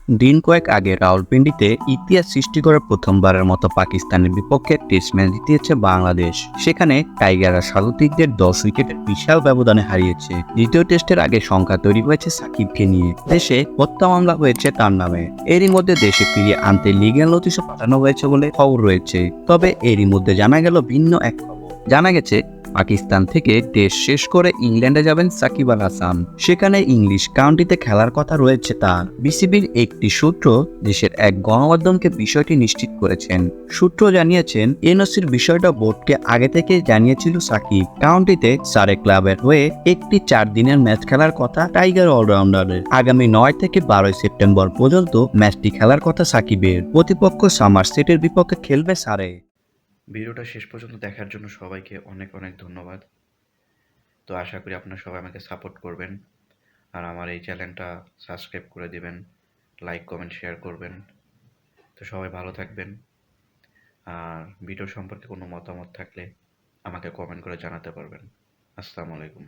দিন কয়েক আগে রাওয়ালপিন্ডিতে ইতিহাস সৃষ্টি করে প্রথমবারের মতো পাকিস্তানের বিপক্ষে টেস্ট ম্যাচ জিতিয়েছে বাংলাদেশ। সেখানে টাইগাররা স্বাগতিকদের 10 উইকেটের বিশাল ব্যবধানে হারিয়েছে। দ্বিতীয় টেস্টের আগে সংখ্যা তৈরি হয়েছে সাকিবকে নিয়ে, দেশে হত্যা মামলা হয়েছে তার নামে। এরই মধ্যে দেশে ফিরিয়ে আনতে লিগ্যাল নোটিশও পাঠানো হয়েছে বলে খবর রয়েছে। তবে এরই মধ্যে জানা গেল ভিন্ন এক খবর। জানা গেছে পাকিস্তান থেকে টেস্ট শেষ করে ইংল্যান্ডে যাবেন সাকিব আল হাসান। সেখানে ইংলিশ কাউন্টিতে খেলার কথা রয়েছে তার। বিসিবির একটি সূত্র দেশের এক গণমাধ্যমকে বিষয়টি নিশ্চিত করেছেন। সূত্র জানিয়েছেন, এনওসির বিষয়টা বোর্ডকে আগে থেকে জানিয়েছিল সাকিব। কাউন্টিতে সারে ক্লাবের হয়ে একটি 4 দিনের ম্যাচ খেলার কথা টাইগার অলরাউন্ডারের। আগামী 9 থেকে 12 সেপ্টেম্বর পর্যন্ত ম্যাচটি খেলার কথা সাকিবের। প্রতিপক্ষ সামারসেটের বিপক্ষে খেলবে সারে। ভিডিওটা শেষ পর্যন্ত দেখার জন্য সবাইকে অনেক অনেক ধন্যবাদ। তো আশা করি আপনারা সবাই আমাকে সাপোর্ট করবেন, আর আমার এই চ্যানেলটা সাবস্ক্রাইব করে দিবেন, লাইক কমেন্ট শেয়ার করবেন। তো সবাই ভালো থাকবেন। আর ভিডিও সম্পর্কে কোনো মতামত থাকলে আমাকে কমেন্ট করে জানাতে পারবেন। আসসালামু আলাইকুম।